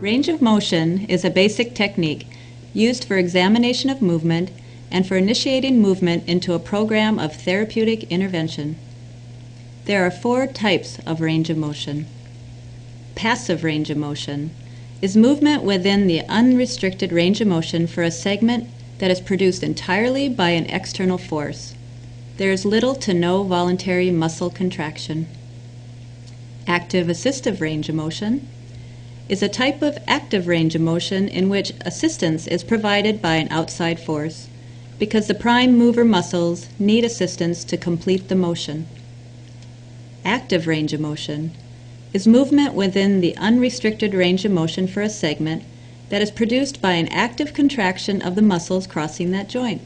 Range of motion is a basic technique used for examination of movement and for initiating movement into a program of therapeutic intervention. There are 4 types of range of motion. Passive range of motion is movement within the unrestricted range of motion for a segment that is produced entirely by an external force. There is little to no voluntary muscle contraction. Active assistive range of motion is a type of active range of motion in which assistance is provided by an outside force because the prime mover muscles need assistance to complete the motion. Active range of motion is movement within the unrestricted range of motion for a segment that is produced by an active contraction of the muscles crossing that joint.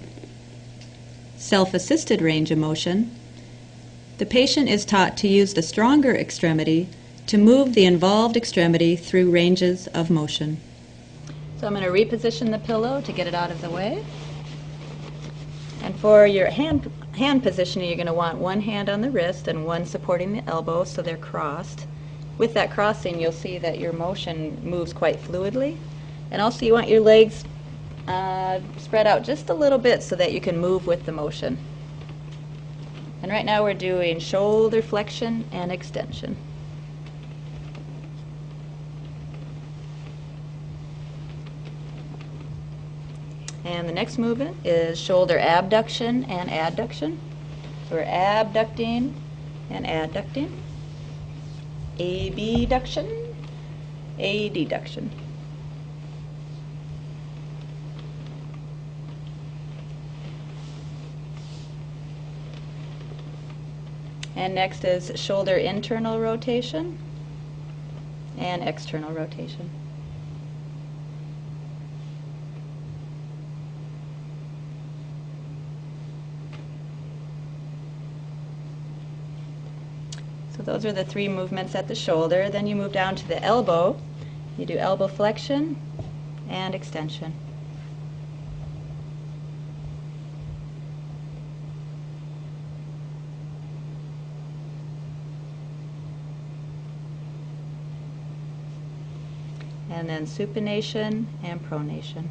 Self-assisted range of motion. The patient is taught to use the stronger extremity to move the involved extremity through ranges of motion. So I'm going to reposition the pillow to get it out of the way. And for your hand positioning, you're going to want one hand on the wrist and one supporting the elbow so they're crossed. With that crossing, you'll see that your motion moves quite fluidly. And also you want your legs spread out just a little bit so that you can move with the motion. And right now we're doing shoulder flexion and extension. And the next movement is shoulder abduction and adduction. So we're abducting and adducting. Abduction, adduction. And next is shoulder internal rotation and external rotation. So those are the 3 movements at the shoulder. Then you move down to the elbow. You do elbow flexion and extension. And then supination and pronation.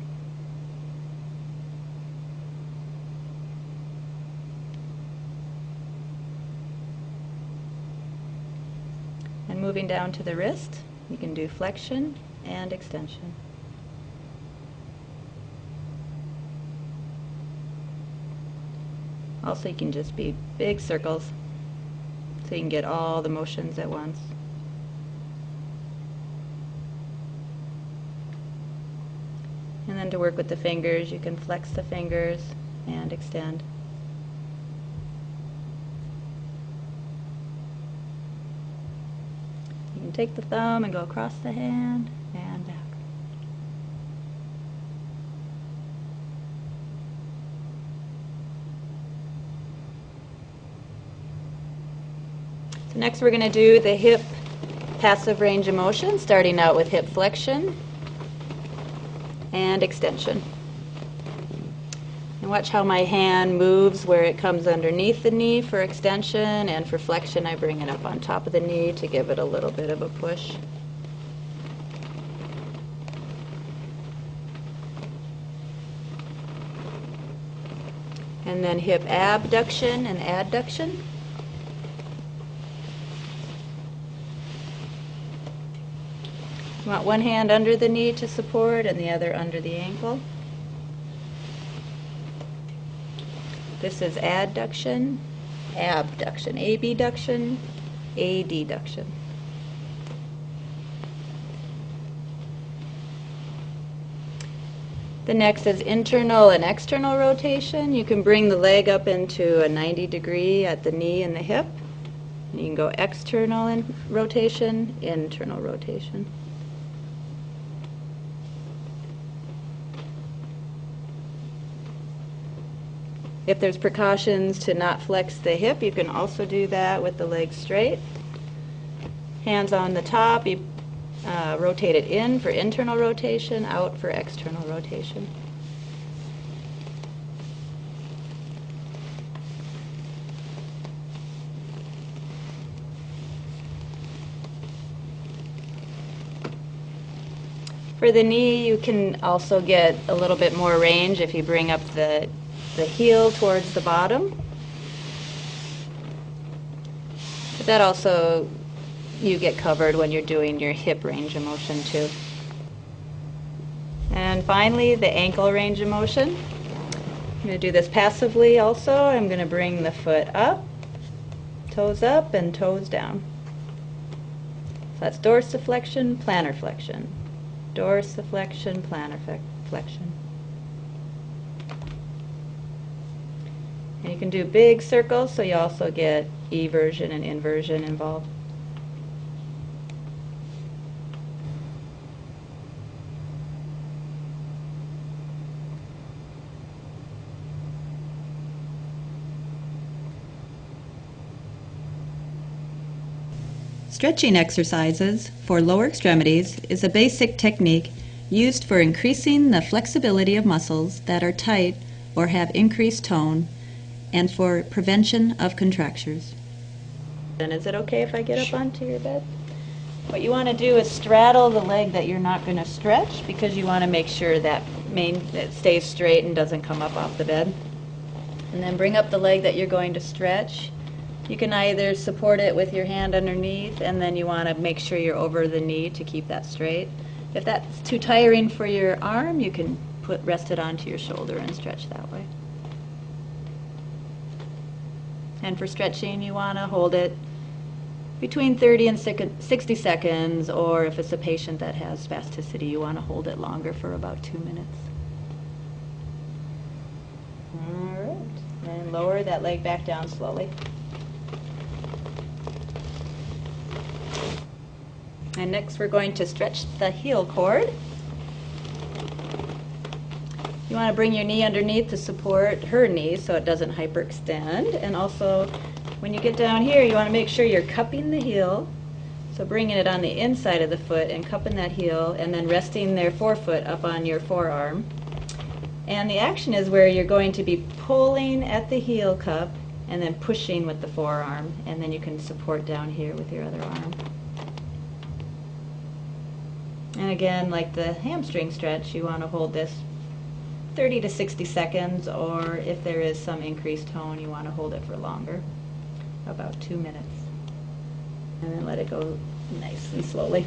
And moving down to the wrist, you can do flexion and extension. Also, you can just be big circles so you can get all the motions at once. And then to work with the fingers, you can flex the fingers and extend. You can take the thumb and go across the hand and back. So next we're going to do the hip passive range of motion, starting out with hip flexion and extension. And watch how my hand moves where it comes underneath the knee for extension, and for flexion I bring it up on top of the knee to give it a little bit of a push. And then hip abduction and adduction. You want one hand under the knee to support and the other under the ankle. This is adduction, abduction, abduction, adduction. The next is internal and external rotation. You can bring the leg up into a 90 degree at the knee and the hip. And you can go external rotation, internal rotation. If there's precautions to not flex the hip, you can also do that with the leg straight. Hands on the top, you rotate it in for internal rotation, out for external rotation. For the knee, you can also get a little bit more range if you bring up the heel towards the bottom. But that also, you get covered when you're doing your hip range of motion too. And finally, the ankle range of motion. I'm going to do this passively also. I'm going to bring the foot up, toes up, and toes down. So that's dorsiflexion, plantar flexion. Dorsiflexion, plantar flexion. And you can do big circles, so you also get eversion and inversion involved. Stretching exercises for lower extremities is a basic technique used for increasing the flexibility of muscles that are tight or have increased tone, and for prevention of contractures. And is it okay if I get up onto your bed? What you want to do is straddle the leg that you're not going to stretch, because you want to make sure that it stays straight and doesn't come up off the bed. And then bring up the leg that you're going to stretch. You can either support it with your hand underneath, and then you want to make sure you're over the knee to keep that straight. If that's too tiring for your arm, you can rest it onto your shoulder and stretch that way. And for stretching, you want to hold it between 30 and 60 seconds, or if it's a patient that has spasticity, you want to hold it longer for about 2 minutes. All right, and lower that leg back down slowly. And next we're going to stretch the heel cord. You want to bring your knee underneath to support her knee so it doesn't hyperextend. And also, when you get down here, you want to make sure you're cupping the heel. So bringing it on the inside of the foot and cupping that heel, and then resting their forefoot up on your forearm. And the action is where you're going to be pulling at the heel cup and then pushing with the forearm. And then you can support down here with your other arm. And again, like the hamstring stretch, you want to hold this 30 to 60 seconds, or if there is some increased tone, you want to hold it for longer, about 2 minutes. And then let it go nice and slowly.